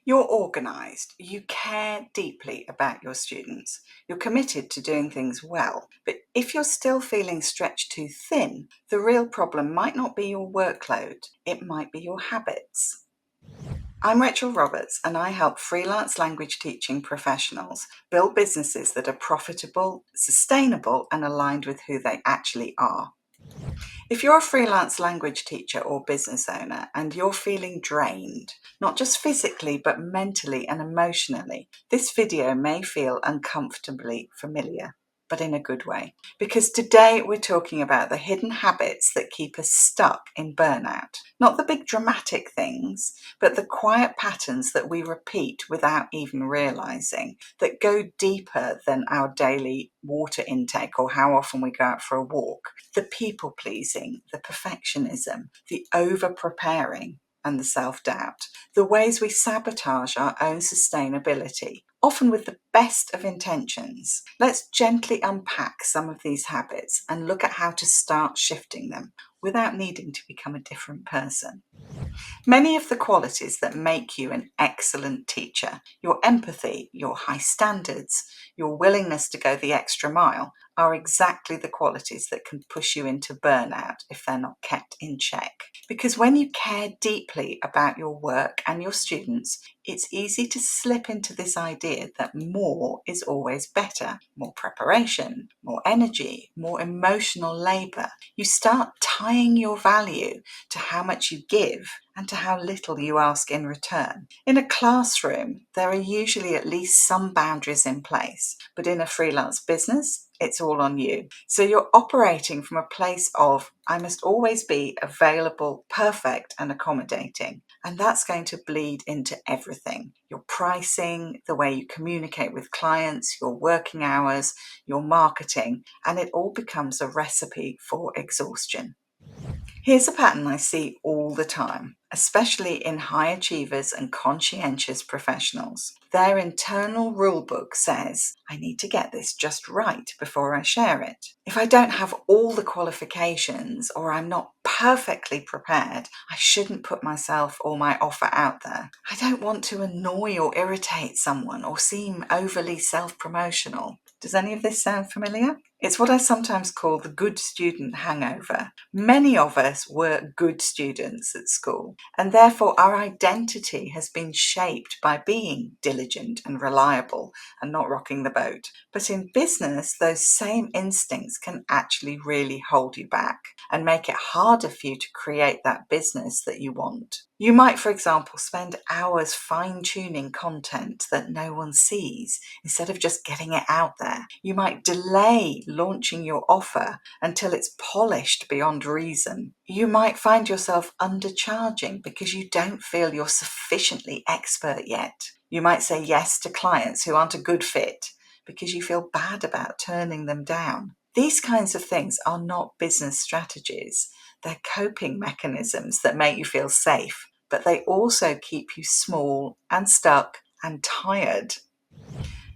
You're organised, you care deeply about your students, you're committed to doing things well. But if you're still feeling stretched too thin, the real problem might not be your workload, it might be your habits. I'm Rachel Roberts, and I help freelance language teaching professionals build businesses that are profitable, sustainable, and aligned with who they actually are. If you're a freelance language teacher or business owner and you're feeling drained, not just physically but mentally and emotionally, this video may feel uncomfortably familiar, but in a good way. Because today we're talking about the hidden habits that keep us stuck in burnout. Not the big dramatic things, but the quiet patterns that we repeat without even realizing, that go deeper than our daily water intake or how often we go out for a walk. The people pleasing, the perfectionism, the over preparing, and the self-doubt, the ways we sabotage our own sustainability, often with the best of intentions. Let's gently unpack some of these habits and look at how to start shifting them without needing to become a different person. Many of the qualities that make you an excellent teacher, your empathy, your high standards, your willingness to go the extra mile, are exactly the qualities that can push you into burnout if they're not kept in check. Because when you care deeply about your work and your students, it's easy to slip into this idea that more is always better. More preparation, more energy, more emotional labor. You start tying your value to how much you give and to how little you ask in return. In a classroom, there are usually at least some boundaries in place, but in a freelance business, it's all on you. So you're operating from a place of, I must always be available, perfect, and accommodating. And that's going to bleed into everything. Your pricing, the way you communicate with clients, your working hours, your marketing, and it all becomes a recipe for exhaustion. Here's a pattern I see all the time, especially in high achievers and conscientious professionals. Their internal rulebook says, I need to get this just right before I share it. If I don't have all the qualifications or I'm not perfectly prepared, I shouldn't put myself or my offer out there. I don't want to annoy or irritate someone or seem overly self-promotional. Does any of this sound familiar? It's what I sometimes call the good student hangover. Many of us were good students at school, and therefore our identity has been shaped by being diligent and reliable and not rocking the boat. But in business, those same instincts can actually really hold you back and make it harder for you to create that business that you want. You might, for example, spend hours fine-tuning content that no one sees instead of just getting it out there. You might delay launching your offer until it's polished beyond reason. You might find yourself undercharging because you don't feel you're sufficiently expert yet. You might say yes to clients who aren't a good fit because you feel bad about turning them down. These kinds of things are not business strategies. They're coping mechanisms that make you feel safe, but they also keep you small and stuck and tired.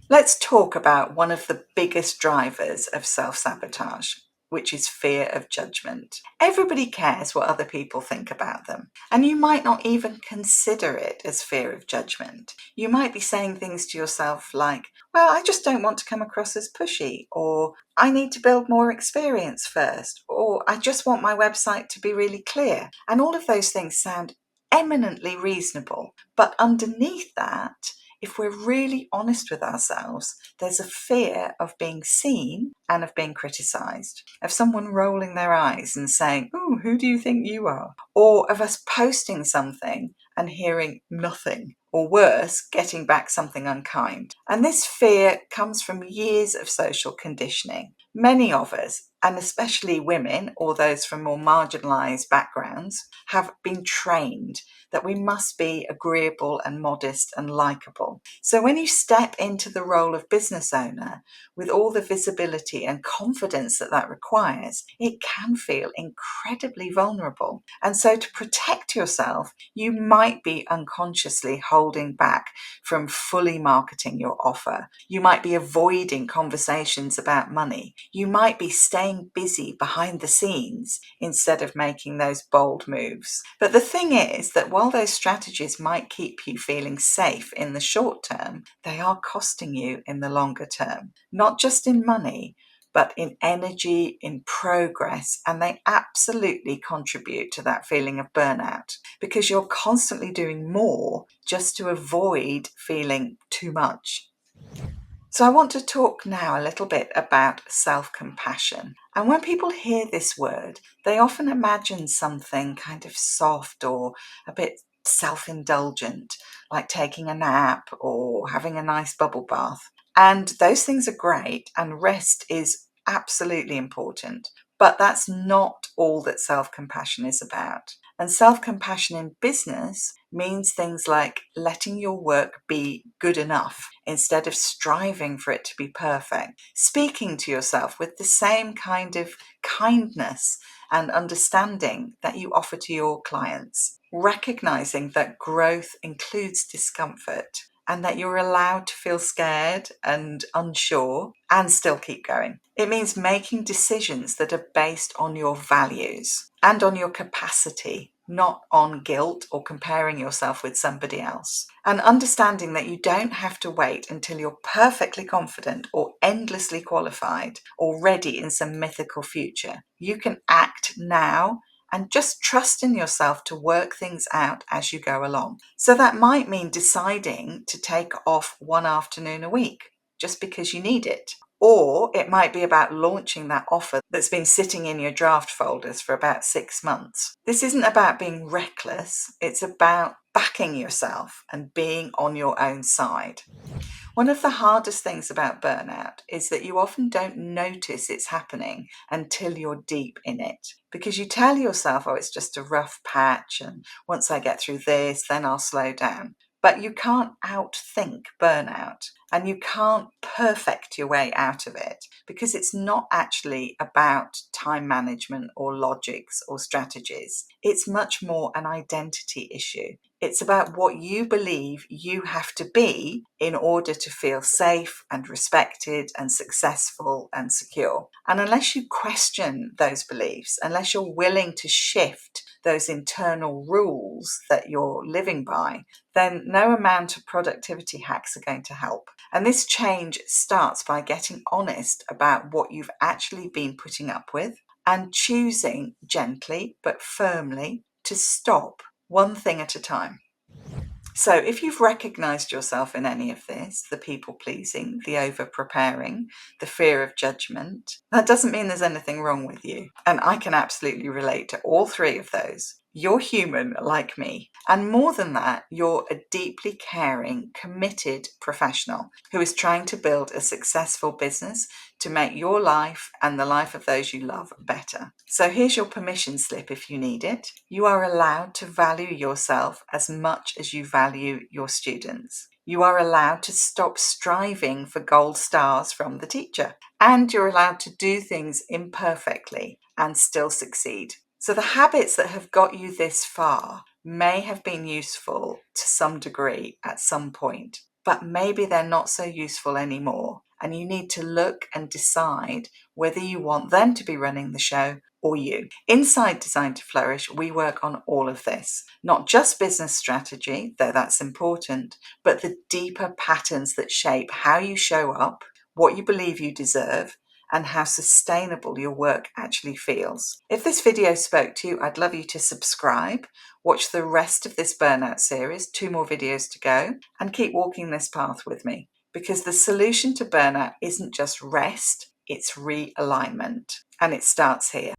Let's talk about one of the biggest drivers of self-sabotage, which is fear of judgment. Everybody cares what other people think about them, and you might not even consider it as fear of judgment. You might be saying things to yourself like, well, I just don't want to come across as pushy, or I need to build more experience first, or I just want my website to be really clear. And all of those things sound eminently reasonable, but underneath that, if we're really honest with ourselves, there's a fear of being seen and of being criticised, of someone rolling their eyes and saying, "Oh, who do you think you are?" Or of us posting something and hearing nothing, or worse, getting back something unkind. And this fear comes from years of social conditioning. Many of us, and especially women or those from more marginalised backgrounds, have been trained that we must be agreeable and modest and likeable. So when you step into the role of business owner with all the visibility and confidence that that requires, it can feel incredibly vulnerable. And so to protect yourself, you might be unconsciously holding back from fully marketing your offer. You might be avoiding conversations about money. You might be staying staying busy behind the scenes instead of making those bold moves. But the thing is that while those strategies might keep you feeling safe in the short term, they are costing you in the longer term, not just in money, but in energy, in progress, and they absolutely contribute to that feeling of burnout because you're constantly doing more just to avoid feeling too much. So I want to talk now a little bit about self-compassion. And when people hear this word, they often imagine something kind of soft or a bit self-indulgent, like taking a nap or having a nice bubble bath. And those things are great, and rest is absolutely important. But that's not all that self-compassion is about. And self-compassion in business means things like letting your work be good enough instead of striving for it to be perfect. Speaking to yourself with the same kind of kindness and understanding that you offer to your clients. Recognizing that growth includes discomfort and that you're allowed to feel scared and unsure and still keep going. It means making decisions that are based on your values and on your capacity, not on guilt or comparing yourself with somebody else. And understanding that you don't have to wait until you're perfectly confident or endlessly qualified or ready in some mythical future. You can act now and just trust in yourself to work things out as you go along. So that might mean deciding to take off one afternoon a week just because you need it. Or it might be about launching that offer that's been sitting in your draft folders for about 6 months. This isn't about being reckless, it's about backing yourself and being on your own side. One of the hardest things about burnout is that you often don't notice it's happening until you're deep in it. Because you tell yourself, oh, it's just a rough patch, and once I get through this, then I'll slow down. But you can't outthink burnout, and you can't perfect your way out of it because it's not actually about time management or logics or strategies. It's much more an identity issue. It's about what you believe you have to be in order to feel safe and respected and successful and secure. And unless you question those beliefs, unless you're willing to shift those internal rules that you're living by, then no amount of productivity hacks are going to help. And this change starts by getting honest about what you've actually been putting up with and choosing gently but firmly to stop one thing at a time. So if you've recognized yourself in any of this, the people pleasing, the over preparing, the fear of judgment, that doesn't mean there's anything wrong with you. And I can absolutely relate to all three of those. You're human like me. And more than that, you're a deeply caring, committed professional who is trying to build a successful business to make your life and the life of those you love better. So here's your permission slip if you need it. You are allowed to value yourself as much as you value your students. You are allowed to stop striving for gold stars from the teacher. And you're allowed to do things imperfectly and still succeed. So the habits that have got you this far may have been useful to some degree at some point, but maybe they're not so useful anymore. And you need to look and decide whether you want them to be running the show or you. Inside Design to Flourish, we work on all of this, not just business strategy, though that's important, but the deeper patterns that shape how you show up, what you believe you deserve, and how sustainable your work actually feels. If this video spoke to you, I'd love you to subscribe, watch the rest of this burnout series, 2 more videos to go, and keep walking this path with me. Because the solution to burnout isn't just rest, it's realignment. And it starts here.